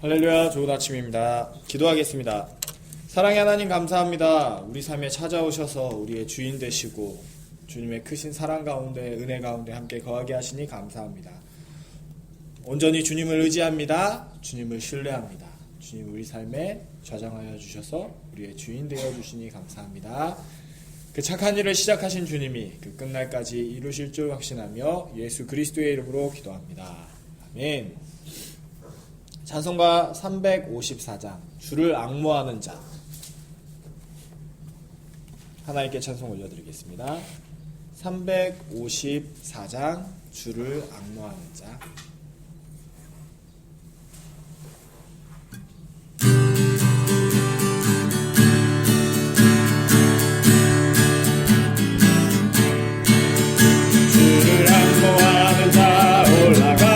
할렐루야, 좋은 아침입니다. 기도하겠습니다. 사랑의 하나님 감사합니다. 우리 삶에 찾아오셔서 우리의 주인 되시고 주님의 크신 사랑 가운데 은혜 가운데 함께 거하게 하시니 감사합니다. 온전히 주님을 의지합니다. 주님을 신뢰합니다. 주님 우리 삶에 좌정하여 주셔서 우리의 주인 되어 주시니 감사합니다. 그 착한 일을 시작하신 주님이 그 끝날까지 이루실 줄 확신하며 예수 그리스도의 이름으로 기도합니다. 아멘. 찬송가 354장 주를 앙모하는 자, 하나님께 찬송 올려드리겠습니다. 354장 주를 앙모하는 자. 주를 앙모하는 자 올라가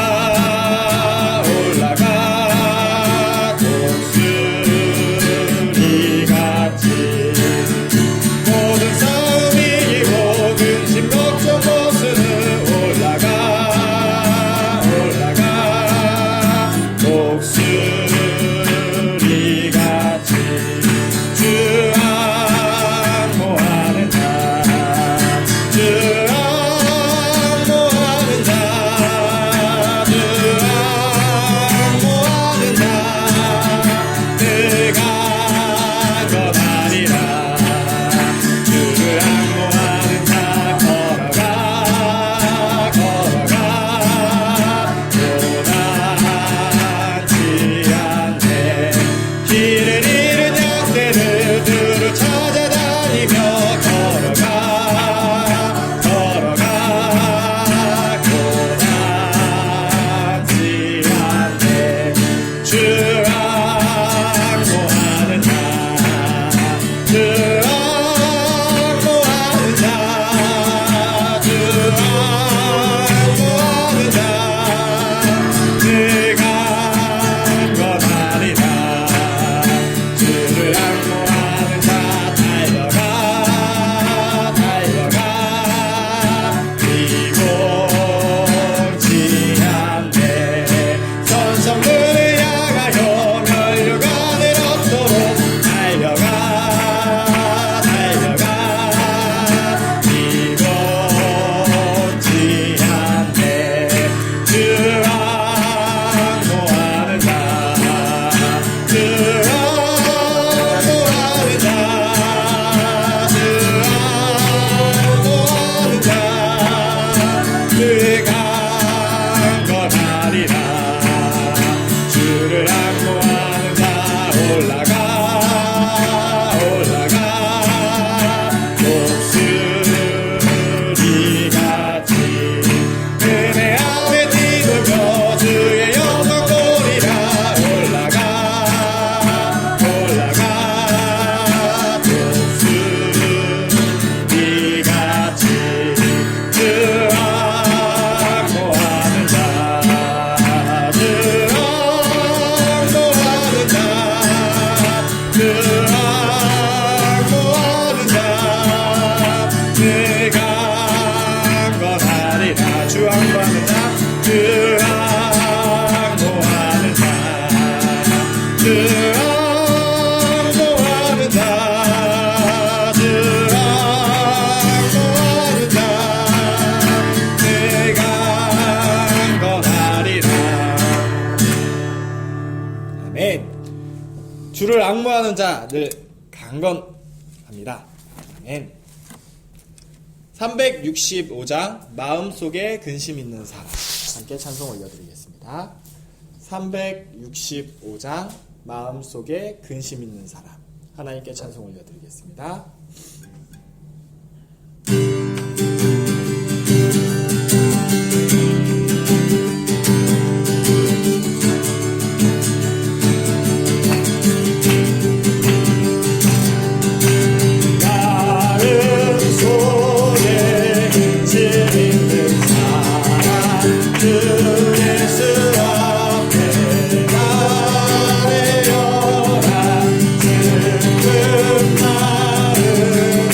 주를 앙모하는 자 늘 강건합니다. 아멘. 365장 마음속에 근심 있는 사람, 함께 찬송 올려드리겠습니다. 365장 마음속에 근심 있는 사람, 하나님께 찬송 올려드리겠습니다. 마음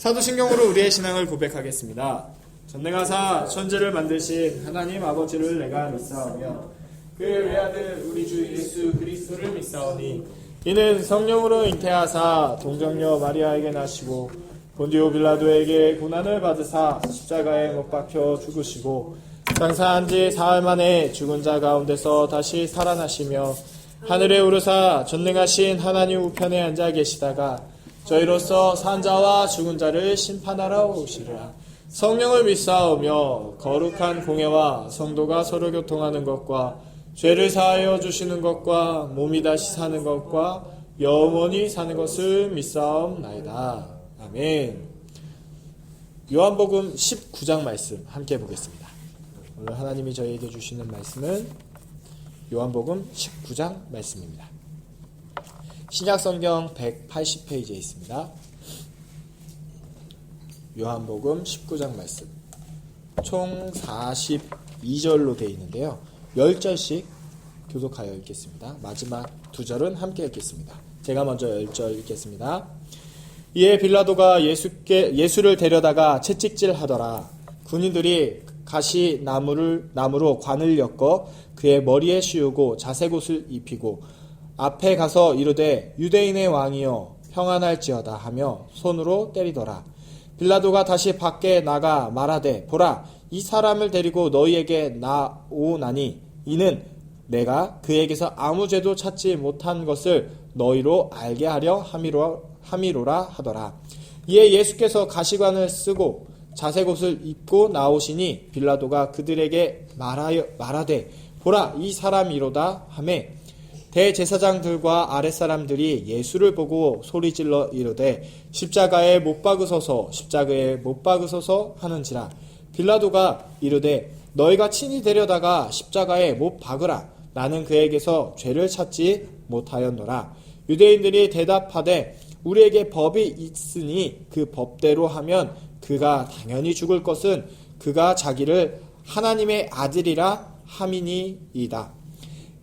사도신경으로 우리의 신앙을 고백하겠습니다. 전능하사 천지를 만드신 하나님 아버지를 내가 믿사오며 그의 외아들 우리 주 예수 그리스도를 믿사오니 이는 성령으로 잉태하사 동정녀 마리아에게 나시고 본디오 빌라도에게 고난을 받으사 십자가에 못 박혀 죽으시고 장사한 지 사흘 만에 죽은 자 가운데서 다시 살아나시며 하늘에 오르사 전능하신 하나님 우편에 앉아 계시다가 저희로서 산 자와 죽은 자를 심판하러 오시리라. 성령을 믿사오며 거룩한 공예와 성도가 서로 교통하는 것과 죄를 사하여 주시는 것과 몸이 다시 사는 것과 영원히 사는 것을 믿사옵나이다. 아멘. 요한복음 19장 말씀 함께 보겠습니다. 오늘 하나님이 저희에게 주시는 말씀은 요한복음 19장 말씀입니다. 신약성경 180페이지에 있습니다. 요한복음 19장 말씀 총 42절로 되어 있는데요. 10절씩 교독하여 읽겠습니다. 마지막 2절은 함께 읽겠습니다. 제가 먼저 10절 읽겠습니다. 이에 빌라도가 예수를 데려다가 채찍질 하더라. 군인들이 가시 나무로 관을 엮어 그의 머리에 씌우고 자색옷을 입히고 앞에 가서 이르되 유대인의 왕이여 평안할지어다 하며 손으로 때리더라. 빌라도가 다시 밖에 나가 말하되 보라 이 사람을 데리고 너희에게 나오나니 이는 내가 그에게서 아무 죄도 찾지 못한 것을 너희로 알게 하려 함이로라 하더라. 이에 예수께서 가시관을 쓰고 자색옷을 입고 나오시니 빌라도가 그들에게 말하되 보라 이 사람이로다 하매 대제사장들과 아랫사람들이 예수를 보고 소리질러 이르되 십자가에 못 박으소서 하는지라. 빌라도가 이르되 너희가 친히 데려다가 십자가에 못 박으라. 나는 그에게서 죄를 찾지 못하였노라. 유대인들이 대답하되 우리에게 법이 있으니 그 법대로 하면 그가 당연히 죽을 것은 그가 자기를 하나님의 아들이라 함이니이다.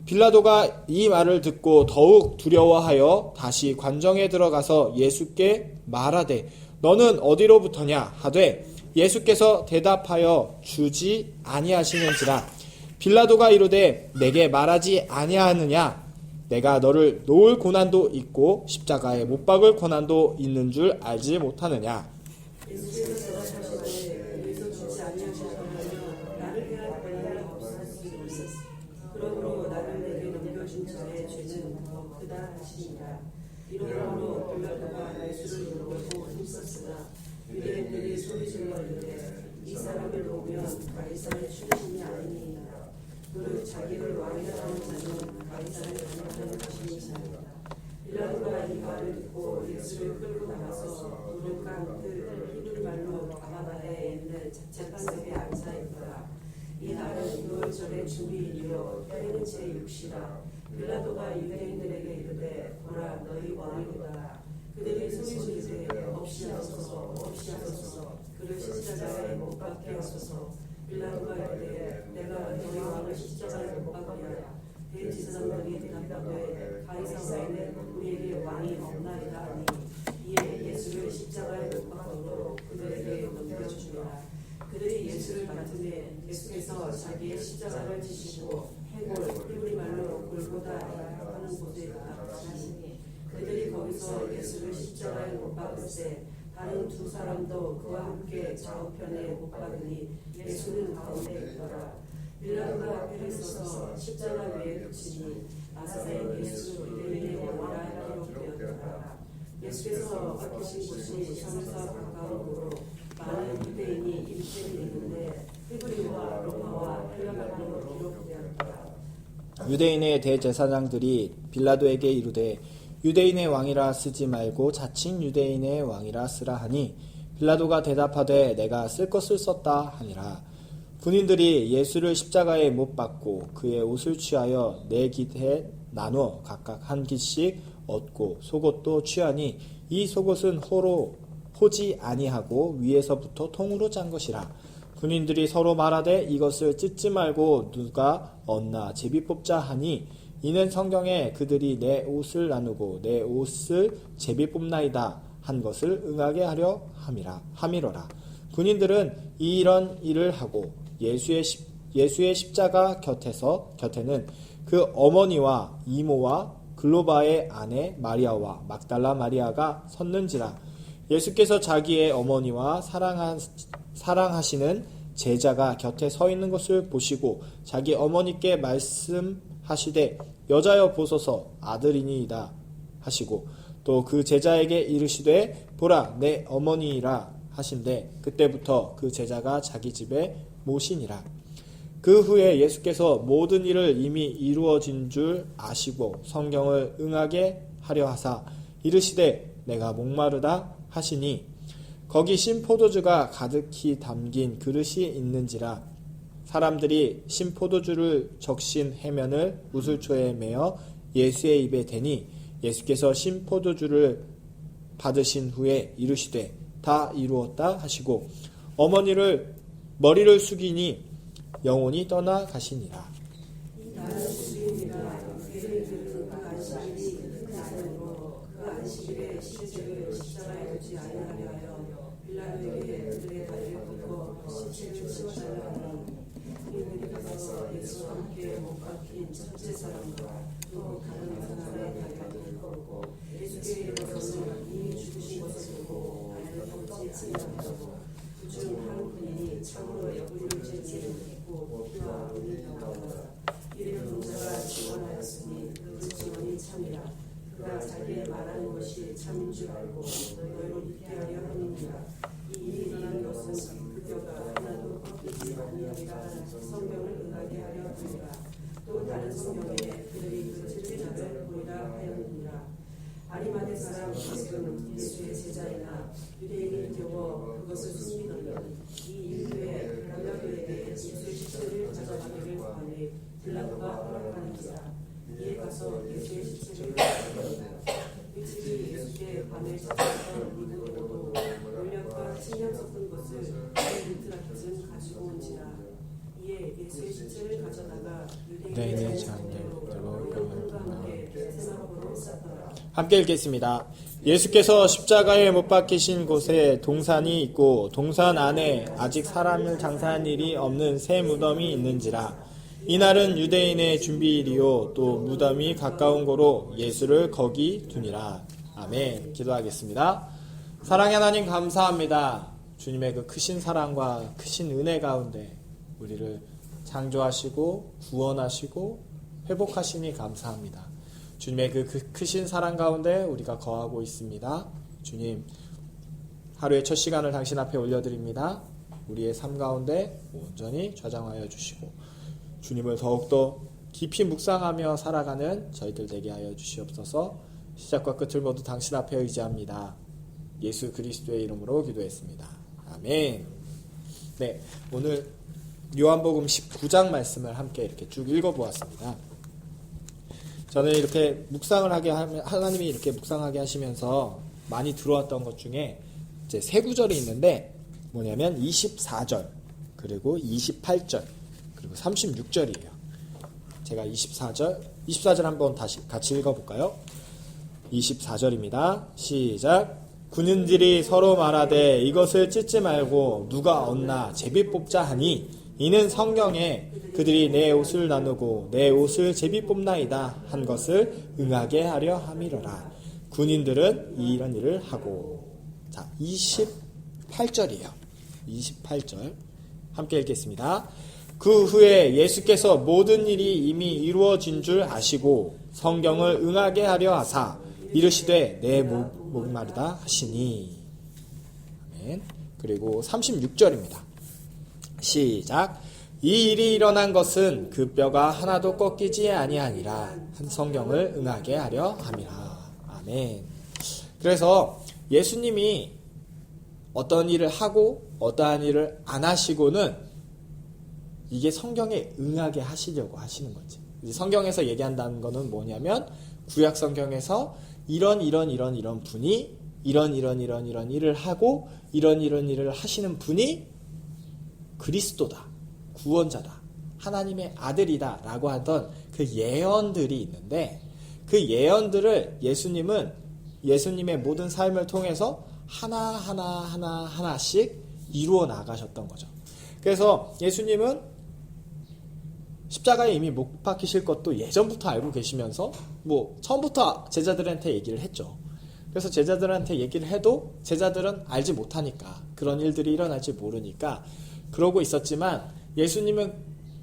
빌라도가 이 말을 듣고 더욱 두려워하여 다시 관정에 들어가서 예수께 말하되 너는 어디로부터냐 하되 예수께서 대답하여 주지 아니하시는지라. 빌라도가 이르되 내게 말하지 아니하느냐 내가 너를 놓을 고난도 있고 십자가에 못 박을 고난도 있는 줄 알지 못하느냐. 그러므로 나를 내게 넘겨준 자의 죄는 더 크다 하시니라. 이러므로 빌라도가 예수를 물어보고 힘썼으나 유대인들이 소리질러 이르되 이 사람을 놓으면 가이사의 출신이 아니니이다. 그를 자기를 왕이라 하는 자는 가이사를 반역하는 것이니이다. 빌라도가 이 말을 듣고 예수를 끌고 나가서 부르간 그 히브리말로 가바나에 있는 재판석에 앉아 있더라. 이 날은 유월절의 주일이요 때는 제6시라. 빌라도가 유대인들에게 이르되 보라 너희 왕이로다. 그들이 소리지르되 없이 하소서 없이 하소서 그를 십자가에 못 박게 하소서. 빌라도가 이르되 내가 너희 왕을 십자가에 못 박으리라. 대제사장들이 대답하되 가이사에는 우리에게 왕이 없나이다 하니 이에 예수를 십자가에 못 박도록 그들에게 넘겨주리라. 그들이 예수를 받으매 예수께서 자기의 십자가를 지시고 해골 히브리말로 골고다 하는 곳에 나가시니 그들이 거기서 예수를 십자가에 못 박을세 다른 두 사람도 그와 함께 좌우편에 못 박으니 예수는 가운데 있더라. 빌라도가 앞에 서서 십자가 위에 붙이니 아사생 예수 유대인의 왕이라 기록되었더라. 예수께서 박히신 곳이 성에서 가까우므로 많은 유대인이 일제를 있는데 히브리와 로마와 헬라말로 기록되었더라. 유대인의 대제사장들이 빌라도에게 이르되 유대인의 왕이라 쓰지 말고 자칭 유대인의 왕이라 쓰라 하니 빌라도가 대답하되 내가 쓸 것을 썼다 하니라. 군인들이 예수를 십자가에 못 박고 그의 옷을 취하여 네 깃에 나누어 각각 한 깃씩 얻고 속옷도 취하니 이 속옷은 호로 포지 아니하고 위에서부터 통으로 짠 것이라. 군인들이 서로 말하되 이것을 찢지 말고 누가 얻나 제비 뽑자 하니 이는 성경에 그들이 내 옷을 나누고 내 옷을 제비 뽑나이다 한 것을 응하게 하려 함이로라. 군인들은 이런 일을 하고 예수의 십자가 곁에는 그 어머니와 이모와 글로바의 아내 마리아와 막달라 마리아가 섰는지라. 예수께서 자기의 어머니와 사랑하시는 제자가 곁에 서 있는 것을 보시고 자기 어머니께 말씀하시되 여자여 보소서 아들이니이다 하시고 또 그 제자에게 이르시되 보라 내 어머니이라 하신대 그때부터 그 제자가 자기 집에 모시니라. 그 후에 예수께서 모든 일을 이미 이루어진 줄 아시고 성경을 응하게 하려 하사 이르시되 내가 목마르다 하시니 거기 신포도주가 가득히 담긴 그릇이 있는지라. 사람들이 신포도주를 적신 해면을 우슬초에 매어 예수의 입에 대니 예수께서 신포도주를 받으신 후에 이르시되 다 이루었다 하시고 머리를 숙이니 영혼이 떠나 가시니라. 나는 주님이라 유대인들은 그 안식일이 그 안으로 그 안식일에 시체를 십자가에 두지 아니하려 하여 빌라도에게 그들의 다리를 꺾고 시체를 치워달라 하니 그들이 가서 예수와 함께 못 박힌 첫째 사람과 또 다른 사람의 다리를 꺾고 예수께 이르러서는 이미 죽으신 것을 보고 발을 뻗지 아니하고 그중 한 군인이 참으로 옆구리를 찔지 못했고 피와 눈이 나오더라. 이에 동자가 증언하였으니 그 증언이 참이라. 그가 자기의 말하는 것이 참인 줄 알고 너희를 믿게 하려 함이니라. 이 일이 일어난 것은 그녀가 하나도 꺾이지 아니하리라 하는 성경을 응하게 하려 함이라. 또 다른 성경에 그들이 그 찔림을 보이라 하였느니라. 아리마대 사람 요셉은 예수의 제자이나 유대인이 되어 그것을 숨기더니 이 일후에 빌라도가 허락하는지라. 이에 가서 예수의 시체를 가져옵니다. 일찍이 예수께 밤에 찾아왔던 믿음으로도 물약과 침향 섞은 것을 리트라쯤 가지고 온지라. 이에 예수의 시체를 가져다가 유대인의 장례로 여러분과 함께 세마포로 쌓더라. 함께 읽겠습니다. 예수께서 십자가에 못 박히신 곳에 동산이 있고 동산 안에 아직 사람을 장사한 일이 없는 새 무덤이 있는지라. 이날은 유대인의 준비일이요 또 무덤이 가까운 고로 예수를 거기 두니라. 아멘. 기도하겠습니다. 사랑의 하나님 감사합니다. 주님의 그 크신 사랑과 크신 은혜 가운데 우리를 창조하시고 구원하시고 회복하시니 감사합니다. 주님의 그 크신 사랑 가운데 우리가 거하고 있습니다. 주님, 하루의 첫 시간을 당신 앞에 올려드립니다. 우리의 삶 가운데 온전히 좌장하여 주시고 주님을 더욱더 깊이 묵상하며 살아가는 저희들 되게 하여 주시옵소서. 시작과 끝을 모두 당신 앞에 의지합니다. 예수 그리스도의 이름으로 기도했습니다. 아멘. 네, 오늘 요한복음 19장 말씀을 함께 이렇게 쭉 읽어보았습니다. 저는 이렇게 묵상을 하게 하면 하나님이 이렇게 묵상하게 하시면서 많이 들어왔던 것 중에 이제 세 구절이 있는데 뭐냐면 24절 그리고 28절 그리고 36절이에요. 제가 24절 한번 다시 같이 읽어볼까요? 24절입니다. 시작. 군인들이 서로 말하되 이것을 찢지 말고 누가 얻나 제비 뽑자 하니 이는 성경에 그들이 내 옷을 나누고 내 옷을 제비 뽑나이다 한 것을 응하게 하려 함이로라. 군인들은 이런 일을 하고. 자, 28절이에요. 28절 함께 읽겠습니다. 그 후에 예수께서 모든 일이 이미 이루어진 줄 아시고 성경을 응하게 하려 하사 이르시되 내 목마르다 하시니. 아멘. 그리고 36절입니다. 시작. 이 일이 일어난 것은 그 뼈가 하나도 꺾이지 아니하니라 한 성경을 응하게 하려 함이라. 아멘. 그래서 예수님이 어떤 일을 하고 어떠한 일을 안 하시고는 이게 성경에 응하게 하시려고 하시는 거지. 성경에서 얘기한다는 거는 뭐냐면 구약 성경에서 이런 분이 이런 일을 하고 이런 일을 하시는 분이 그리스도다, 구원자다, 하나님의 아들이다 라고 하던 그 예언들이 있는데 그 예언들을 예수님은 예수님의 모든 삶을 통해서 하나씩 이루어 나가셨던 거죠. 그래서 예수님은 십자가에 이미 못 박히실 것도 예전부터 알고 계시면서 처음부터 제자들한테 얘기를 했죠. 그래서 제자들한테 얘기를 해도 제자들은 알지 못하니까 그런 일들이 일어날지 모르니까 그러고 있었지만 예수님은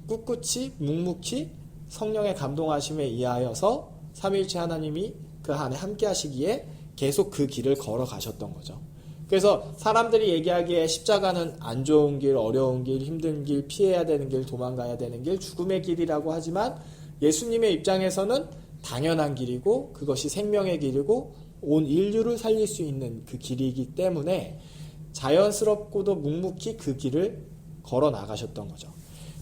꿋꿋이 묵묵히 성령의 감동하심에 의하여서 삼위일체 하나님이 그 안에 함께 하시기에 계속 그 길을 걸어가셨던 거죠. 그래서 사람들이 얘기하기에 십자가는 안 좋은 길, 어려운 길, 힘든 길, 피해야 되는 길, 도망가야 되는 길, 죽음의 길이라고 하지만 예수님의 입장에서는 당연한 길이고 그것이 생명의 길이고 온 인류를 살릴 수 있는 그 길이기 때문에 자연스럽고도 묵묵히 그 길을 걸어 나가셨던 거죠.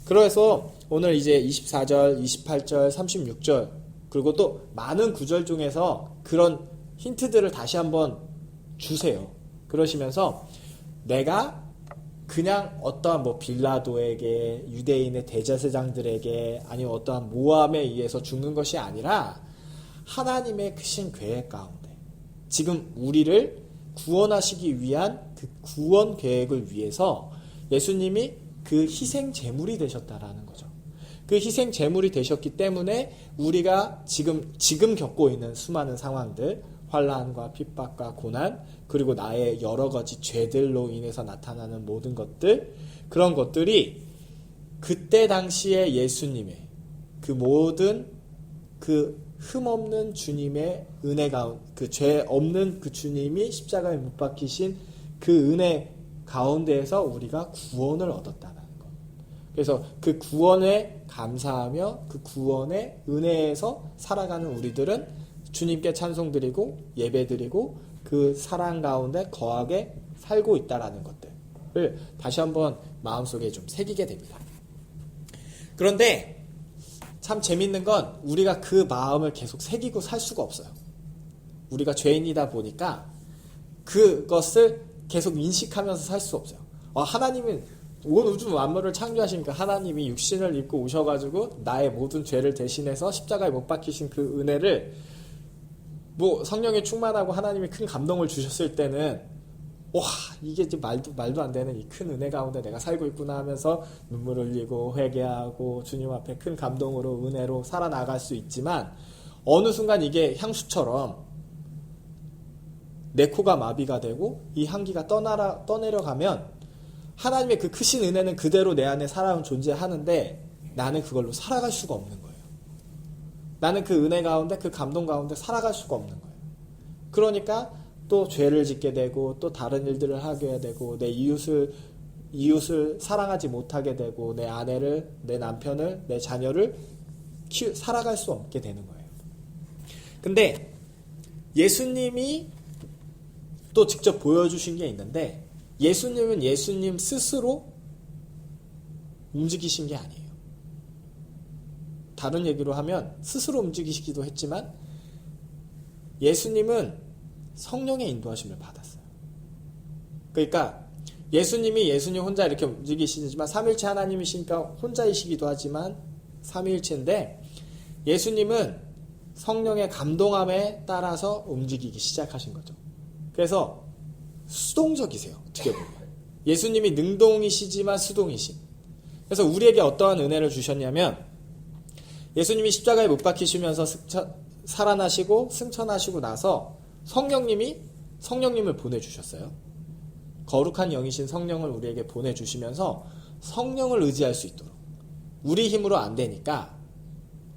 그래서 오늘 이제 24절, 28절, 36절 그리고 또 많은 구절 중에서 그런 힌트들을 다시 한번 주세요. 그러시면서 내가 그냥 어떠한 빌라도에게 유대인의 대제사장들에게 아니면 어떠한 모함에 의해서 죽는 것이 아니라 하나님의 크신 계획 가운데 지금 우리를 구원하시기 위한 그 구원 계획을 위해서 예수님이 그 희생 제물이 되셨다라는 거죠. 그 희생 제물이 되셨기 때문에 우리가 지금 겪고 있는 수많은 상황들, 환난과 핍박과 고난, 그리고 나의 여러 가지 죄들로 인해서 나타나는 모든 것들, 그런 것들이 그때 당시에 예수님의 그 모든 그 흠없는 주님의 은혜 가운데, 그 죄 없는 그 주님이 십자가에 못 박히신 그 은혜 가운데에서 우리가 구원을 얻었다는 것. 그래서 그 구원에 감사하며 그 구원의 은혜에서 살아가는 우리들은 주님께 찬송드리고 예배드리고 그 사랑 가운데 거하게 살고 있다라는 것들을 다시 한번 마음속에 좀 새기게 됩니다. 그런데 참 재밌는 건 우리가 그 마음을 계속 새기고 살 수가 없어요. 우리가 죄인이다 보니까 그것을 계속 인식하면서 살 수 없어요. 하나님은 온 우주 만물을 창조하시니까 하나님이 육신을 입고 오셔가지고 나의 모든 죄를 대신해서 십자가에 못 박히신 그 은혜를 뭐 성령에 충만하고 하나님이 큰 감동을 주셨을 때는 와 이게 이제 말도 안 되는 이 큰 은혜 가운데 내가 살고 있구나 하면서 눈물을 흘리고 회개하고 주님 앞에 큰 감동으로 은혜로 살아나갈 수 있지만 어느 순간 이게 향수처럼 내 코가 마비가 되고 이 향기가 떠내려가면 하나님의 그 크신 은혜는 그대로 내 안에 살아온 존재하는데 나는 그걸로 살아갈 수가 없는 거예요. 나는 그 은혜 가운데 그 감동 가운데 살아갈 수가 없는 거예요. 그러니까 또 죄를 짓게 되고 또 다른 일들을 하게 되고 내 이웃을 사랑하지 못하게 되고 내 아내를 내 남편을 내 자녀를 살아갈 수 없게 되는 거예요. 근데 예수님이 또 직접 보여주신 게 있는데 예수님은 예수님 스스로 움직이신 게 아니에요. 다른 얘기로 하면 스스로 움직이시기도 했지만 예수님은 성령의 인도하심을 받았어요. 그러니까 예수님이 예수님 혼자 이렇게 움직이시지만 삼위일체 하나님이시니까 혼자이시기도 하지만 삼위일체인데 예수님은 성령의 감동함에 따라서 움직이기 시작하신 거죠. 그래서 수동적이세요. 어떻게 보면 예수님이 능동이시지만 수동이신. 그래서 우리에게 어떠한 은혜를 주셨냐면 예수님이 십자가에 못 박히시면서 살아나시고 승천하시고 나서 성령님을 보내주셨어요. 거룩한 영이신 성령을 우리에게 보내주시면서 성령을 의지할 수 있도록 우리 힘으로 안 되니까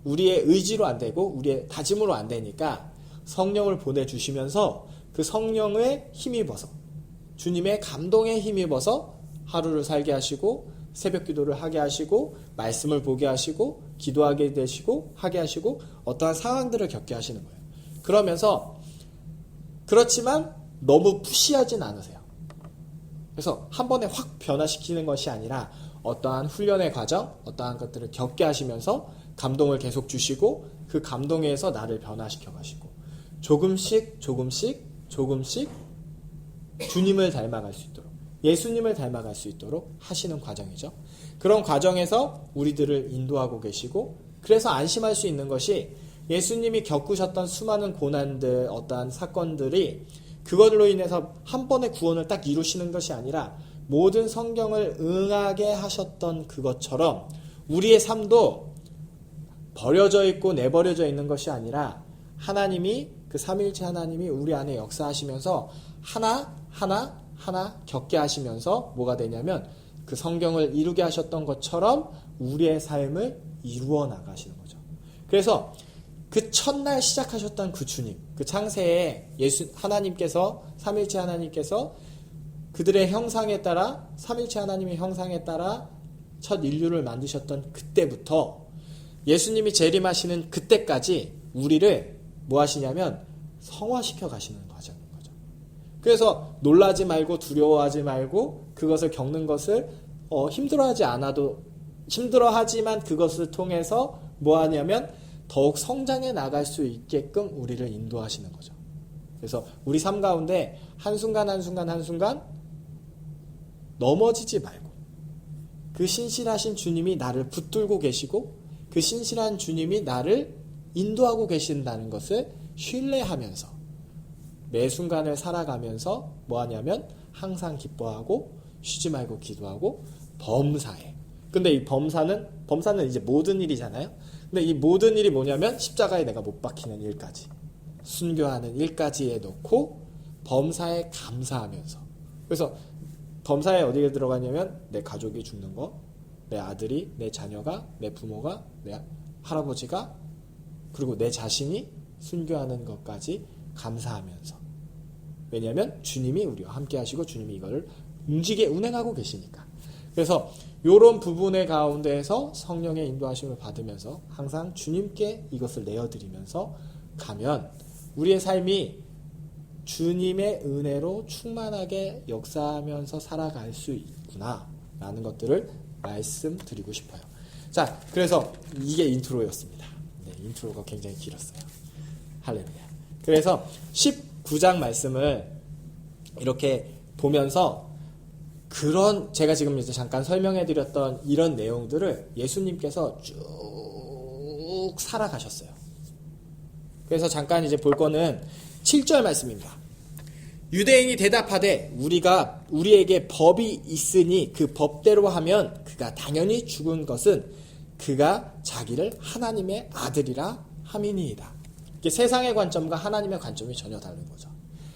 우리의 의지로 안 되고 우리의 다짐으로 안 되니까 성령을 보내주시면서 그 성령에 힘입어서 주님의 감동에 힘입어서 하루를 살게 하시고 새벽 기도를 하게 하시고 말씀을 보게 하시고 기도하게 되시고 하게 하시고 어떠한 상황들을 겪게 하시는 거예요. 그러면서 그렇지만 너무 푸시하진 않으세요. 그래서 한 번에 확 변화시키는 것이 아니라 어떠한 훈련의 과정, 어떠한 것들을 겪게 하시면서 감동을 계속 주시고 그 감동에서 나를 변화시켜 가시고 조금씩 주님을 닮아갈 수 있도록 예수님을 닮아갈 수 있도록 하시는 과정이죠. 그런 과정에서 우리들을 인도하고 계시고 그래서 안심할 수 있는 것이 예수님이 겪으셨던 수많은 고난들 어떠한 사건들이 그걸로 인해서 한 번의 구원을 딱 이루시는 것이 아니라 모든 성경을 응하게 하셨던 그것처럼 우리의 삶도 버려져 있고 내버려져 있는 것이 아니라 하나님이 그 삼위일체 하나님이 우리 안에 역사하시면서 하나 겪게 하시면서 뭐가 되냐면 그 성경을 이루게 하셨던 것처럼 우리의 삶을 이루어 나가시는 거죠. 그래서 그 첫날 시작하셨던 그 주님, 그 창세에 하나님께서 삼위일체 하나님께서 그들의 형상에 따라 삼위일체 하나님의 형상에 따라 첫 인류를 만드셨던 그때부터 예수님이 재림하시는 그때까지 우리를 뭐 하시냐면 성화시켜 가시는 과정인 거죠. 그래서 놀라지 말고 두려워하지 말고 그것을 겪는 것을 힘들어하지만 그것을 통해서 뭐 하냐면 더욱 성장해 나갈 수 있게끔 우리를 인도하시는 거죠. 그래서 우리 삶 가운데 한순간 넘어지지 말고 그 신실하신 주님이 나를 붙들고 계시고 그 신실한 주님이 나를 인도하고 계신다는 것을 신뢰하면서 매 순간을 살아가면서 뭐 하냐면 항상 기뻐하고 쉬지 말고 기도하고 범사에. 근데 이 범사는 이제 모든 일이잖아요. 근데 이 모든 일이 뭐냐면 십자가에 내가 못 박히는 일까지 순교하는 일까지에 놓고 범사에 감사하면서. 그래서 범사에 어디에 들어가냐면 내 가족이 죽는 거, 내 아들이, 내 자녀가, 내 부모가, 내 할아버지가 그리고 내 자신이 순교하는 것까지 감사하면서. 왜냐하면 주님이 우리와 함께 하시고 주님이 이거를 운행하고 계시니까. 그래서 이런 부분의 가운데에서 성령의 인도하심을 받으면서 항상 주님께 이것을 내어드리면서 가면 우리의 삶이 주님의 은혜로 충만하게 역사하면서 살아갈 수 있구나 라는 것들을 말씀드리고 싶어요. 자, 그래서 이게 인트로였습니다. 네, 인트로가 굉장히 길었어요. 할렐루야. 그래서 19장 말씀을 이렇게 보면서 그런 제가 지금 이제 잠깐 설명해드렸던 이런 내용들을 예수님께서 쭉 살아가셨어요. 그래서 잠깐 이제 볼 거는 7절 말씀입니다. 유대인이 대답하되 우리에게 법이 있으니 그 법대로 하면 그가 당연히 죽은 것은 그가 자기를 하나님의 아들이라 함이니이다. 이게 세상의 관점과 하나님의 관점이 전혀 다른 거죠.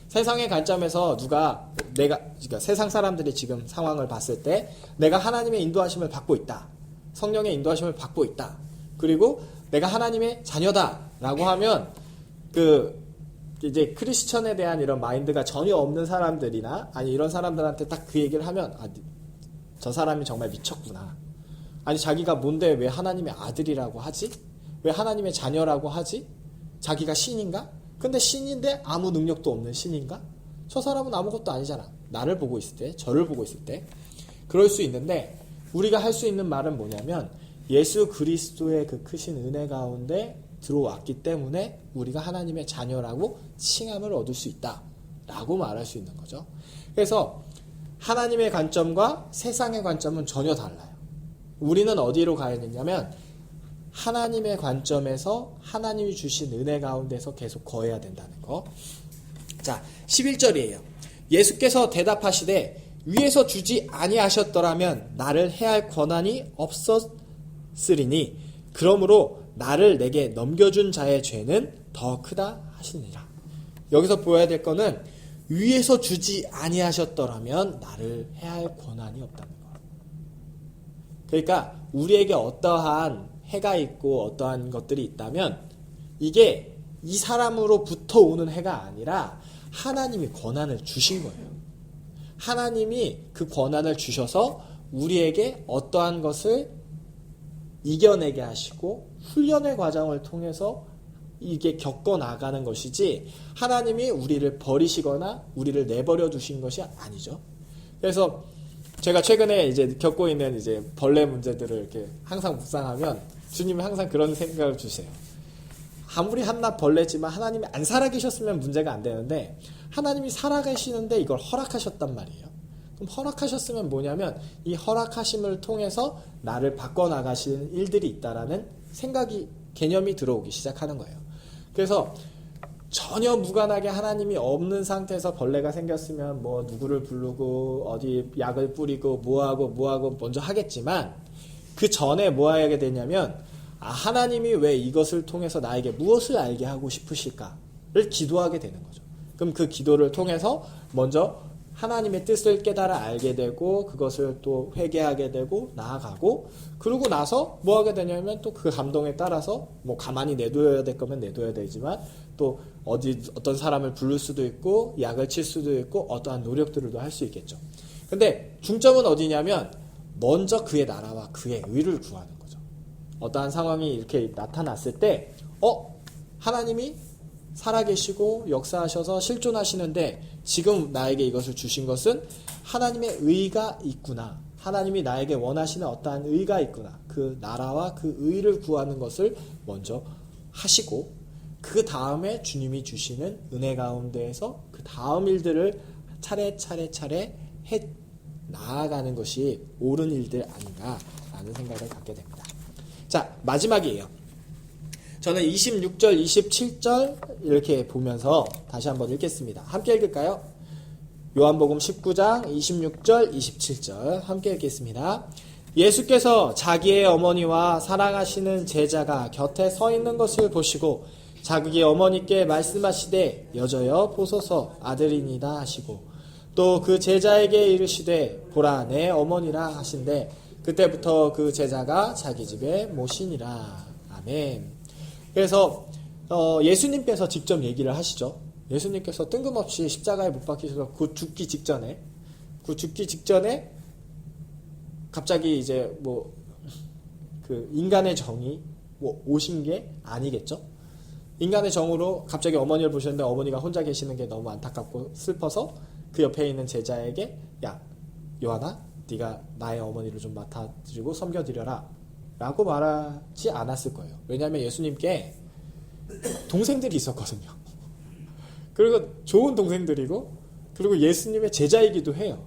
세상의 관점에서 그러니까 세상 사람들이 지금 상황을 봤을 때 내가 하나님의 인도하심을 받고 있다. 성령의 인도하심을 받고 있다. 그리고 내가 하나님의 자녀다라고 하면 이제 크리스천에 대한 이런 마인드가 전혀 없는 사람들이나 아니 이런 사람들한테 딱 그 얘기를 하면 저 사람이 정말 미쳤구나. 아니 자기가 뭔데 왜 하나님의 아들이라고 하지? 왜 하나님의 자녀라고 하지? 자기가 신인가? 근데 신인데 아무 능력도 없는 신인가? 저 사람은 아무것도 아니잖아. 나를 보고 있을 때, 저를 보고 있을 때 그럴 수 있는데 우리가 할 수 있는 말은 뭐냐면 예수 그리스도의 그 크신 은혜 가운데 들어왔기 때문에 우리가 하나님의 자녀라고 칭함을 얻을 수 있다 라고 말할 수 있는 거죠. 그래서 하나님의 관점과 세상의 관점은 전혀 달라요. 우리는 어디로 가야 되냐면 하나님의 관점에서 하나님이 주신 은혜 가운데서 계속 거해야 된다는 거. 자, 11절이에요. 예수께서 대답하시되 위에서 주지 아니하셨더라면 나를 해할 권한이 없었으리니 그러므로 나를 내게 넘겨준 자의 죄는 더 크다 하시니라. 여기서 보여야 될 거는 위에서 주지 아니하셨더라면 나를 해할 권한이 없다는 거. 그러니까 우리에게 어떠한 해가 있고 어떠한 것들이 있다면 이게 이 사람으로부터 오는 해가 아니라 하나님이 권한을 주신 거예요. 하나님이 그 권한을 주셔서 우리에게 어떠한 것을 이겨내게 하시고 훈련의 과정을 통해서 이게 겪어나가는 것이지 하나님이 우리를 버리시거나 우리를 내버려 두신 것이 아니죠. 그래서 제가 최근에 이제 겪고 있는 이제 벌레 문제들을 이렇게 항상 묵상하면 주님이 항상 그런 생각을 주세요. 아무리 한낱 벌레지만 하나님이 안 살아계셨으면 문제가 안 되는데 하나님이 살아계시는데 이걸 허락하셨단 말이에요. 그럼 허락하셨으면 뭐냐면 이 허락하심을 통해서 나를 바꿔나가시는 일들이 있다라는 개념이 들어오기 시작하는 거예요. 그래서 전혀 무관하게 하나님이 없는 상태에서 벌레가 생겼으면 뭐 누구를 부르고 어디 약을 뿌리고 뭐하고 먼저 하겠지만 그 전에 뭐 하게 되냐면 하나님이 왜 이것을 통해서 나에게 무엇을 알게 하고 싶으실까를 기도하게 되는 거죠. 그럼 그 기도를 통해서 먼저 하나님의 뜻을 깨달아 알게 되고 그것을 또 회개하게 되고 나아가고 그러고 나서 뭐 하게 되냐면 또 그 감동에 따라서 뭐 가만히 내둬야 될 거면 내둬야 되지만 또 어떤 사람을 부를 수도 있고 약을 칠 수도 있고 어떠한 노력들을 할 수 있겠죠. 근데 중점은 어디냐면 먼저 그의 나라와 그의 의를 구하는 거죠. 어떠한 상황이 이렇게 나타났을 때 하나님이 살아계시고 역사하셔서 실존하시는데 지금 나에게 이것을 주신 것은 하나님의 의가 있구나. 하나님이 나에게 원하시는 어떠한 의가 있구나. 그 나라와 그 의를 구하는 것을 먼저 하시고 그 다음에 주님이 주시는 은혜 가운데에서 그 다음 일들을 차례 해 나아가는 것이 옳은 일들 아닌가라는 생각을 갖게 됩니다. 자, 마지막이에요. 저는 26절, 27절 이렇게 보면서 다시 한번 읽겠습니다. 함께 읽을까요? 요한복음 19장 26절, 27절 함께 읽겠습니다. 예수께서 자기의 어머니와 사랑하시는 제자가 곁에 서 있는 것을 보시고 자기 어머니께 말씀하시되 여져여 보소서 아들이니이다 하시고 또 그 제자에게 이르시되 보라 내 어머니라 하신대 그때부터 그 제자가 자기 집에 모시니라. 아멘. 그래서 예수님께서 직접 얘기를 하시죠. 예수님께서 뜬금없이 십자가에 못 박히셔서 그 죽기 직전에 갑자기 이제 그 인간의 정이 오신 게 아니겠죠. 인간의 정으로 갑자기 어머니를 보셨는데 어머니가 혼자 계시는 게 너무 안타깝고 슬퍼서 그 옆에 있는 제자에게 야 요한아 네가 나의 어머니를 좀 맡아드리고 섬겨드려라 라고 말하지 않았을 거예요. 왜냐하면 예수님께 동생들이 있었거든요. 그리고 좋은 동생들이고, 그리고 예수님의 제자이기도 해요.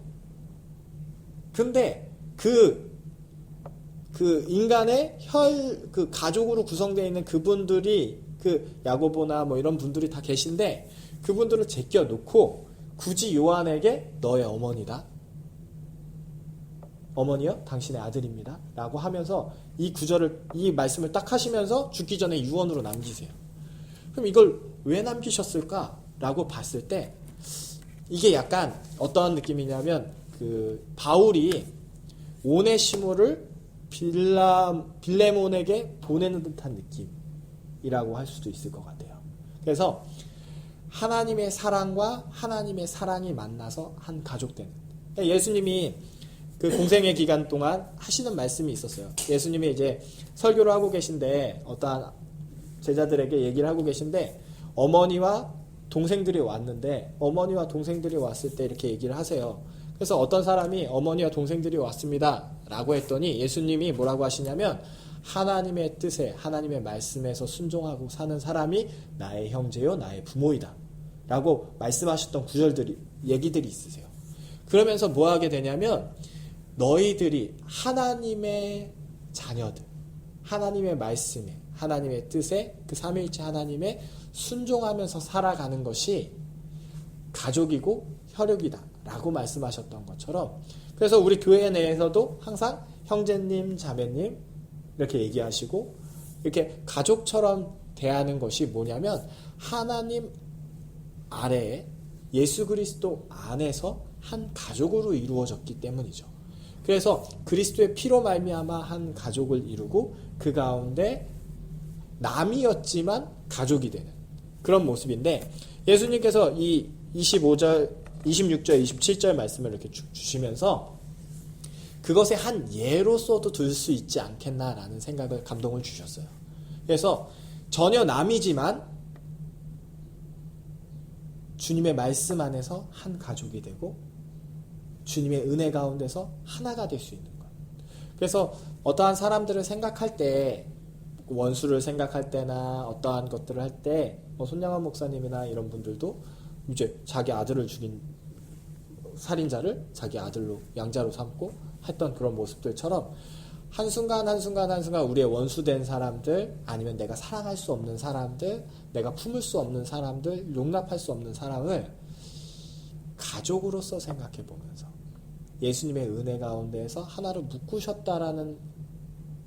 근데 그 인간의 그 가족으로 구성되어 있는 그분들이, 그 야고보나 뭐 이런 분들이 다 계신데, 그분들을 제껴 놓고 굳이 요한에게 너의 어머니다, 어머니여 당신의 아들입니다 라고 하면서 이 말씀을 딱 하시면서 죽기 전에 유언으로 남기세요. 그럼 이걸 왜 남기셨을까 라고 봤을 때, 이게 약간 어떠한 느낌이냐면, 그 바울이 오네시모를 빌레몬에게 보내는 듯한 느낌이라고 할 수도 있을 것 같아요. 그래서 하나님의 사랑과 하나님의 사랑이 만나서 한 가족 되는, 예수님이 그 공생의 기간 동안 하시는 말씀이 있었어요. 예수님이 이제 설교를 하고 계신데, 어떠한 제자들에게 얘기를 하고 계신데, 어머니와 동생들이 왔는데, 어머니와 동생들이 왔을 때 이렇게 얘기를 하세요. 그래서 어떤 사람이 어머니와 동생들이 왔습니다 라고 했더니 예수님이 뭐라고 하시냐면, 하나님의 뜻에, 하나님의 말씀에서 순종하고 사는 사람이 나의 형제요 나의 부모이다 라고 말씀하셨던 구절들이, 얘기들이 있으세요. 그러면서 뭐 하게 되냐면, 너희들이 하나님의 자녀들, 하나님의 말씀에, 하나님의 뜻에, 그 삼위일체 하나님의 순종하면서 살아가는 것이 가족이고 혈육이다 라고 말씀하셨던 것처럼, 그래서 우리 교회 내에서도 항상 형제님, 자매님 이렇게 얘기하시고, 이렇게 가족처럼 대하는 것이 뭐냐면, 하나님 아래에 예수 그리스도 안에서 한 가족으로 이루어졌기 때문이죠. 그래서 그리스도의 피로 말미암아 한 가족을 이루고, 그 가운데 남이었지만 가족이 되는 그런 모습인데, 예수님께서 이 25절, 26절, 27절 말씀을 이렇게 주시면서 그것의 한 예로서도 둘 수 있지 않겠나라는 생각을, 감동을 주셨어요. 그래서 전혀 남이지만 주님의 말씀 안에서 한 가족이 되고, 주님의 은혜 가운데서 하나가 될 수 있는 것. 그래서 어떠한 사람들을 생각할 때, 원수를 생각할 때나 어떠한 것들을 할 때, 손양환 목사님이나 이런 분들도 이제 자기 아들을 죽인 살인자를 자기 아들로, 양자로 삼고 했던 그런 모습들처럼, 한순간 우리의 원수된 사람들, 아니면 내가 사랑할 수 없는 사람들, 내가 품을 수 없는 사람들, 용납할 수 없는 사람을 가족으로서 생각해 보면서 예수님의 은혜 가운데에서 하나로 묶으셨다라는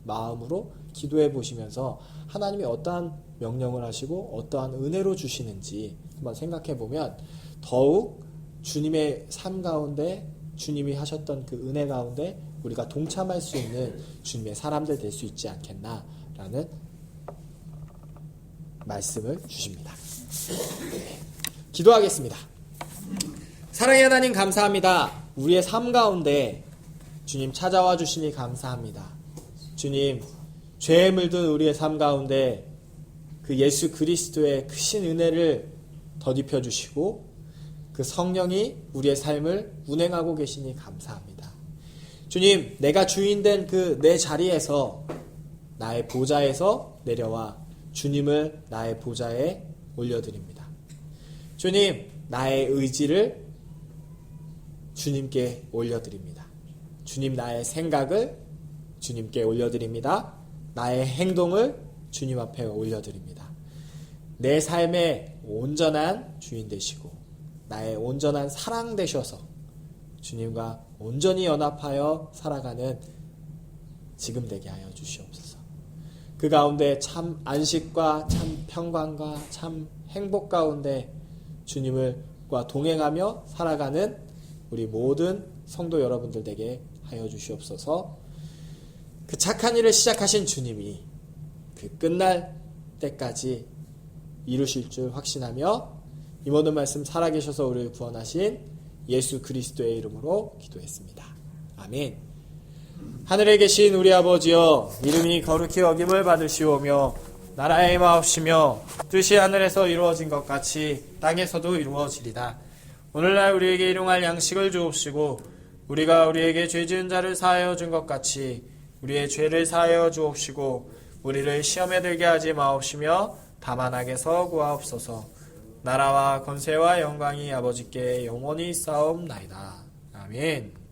마음으로 기도해 보시면서, 하나님이 어떠한 명령을 하시고 어떠한 은혜로 주시는지 한번 생각해 보면, 더욱 주님의 삶 가운데, 주님이 하셨던 그 은혜 가운데 우리가 동참할 수 있는 주님의 사람들 될 수 있지 않겠나라는 말씀을 주십니다. 기도하겠습니다. 사랑의 하나님, 감사합니다. 우리의 삶 가운데 주님 찾아와 주시니 감사합니다. 주님, 죄에 물든 우리의 삶 가운데 그 예수 그리스도의 크신 은혜를 덧입혀 주시고, 그 성령이 우리의 삶을 운행하고 계시니 감사합니다. 주님, 내가 주인된 그 내 자리에서, 나의 보좌에서 내려와 주님을 나의 보좌에 올려드립니다. 주님, 나의 의지를 주님께 올려드립니다. 주님, 나의 생각을 주님께 올려드립니다. 나의 행동을 주님 앞에 올려드립니다. 내 삶의 온전한 주인 되시고 나의 온전한 사랑 되셔서 주님과 온전히 연합하여 살아가는 지금 되게 하여 주시옵소서. 그 가운데 참 안식과 참 평강과 참 행복 가운데 주님과 동행하며 살아가는 우리 모든 성도 여러분들 되게 하여 주시옵소서. 그 착한 일을 시작하신 주님이 그 끝날 때까지 이루실 줄 확신하며, 이 모든 말씀 살아계셔서 우리를 구원하신 예수 그리스도의 이름으로 기도했습니다. 아멘. 하늘에 계신 우리 아버지여, 이름이 거룩히 여김을 받으시오며 나라의 임하옵시며 뜻이 하늘에서 이루어진 것 같이 땅에서도 이루어지리다. 오늘날 우리에게 일용할 양식을 주옵시고, 우리가 우리에게 죄 지은 자를 사하여 준 것 같이 우리의 죄를 사하여 주옵시고 우리를 시험에 들게 하지 마옵시며 다만 악에서 구하옵소서. 나라와 권세와 영광이 아버지께 영원히 있사옵나이다. 아멘.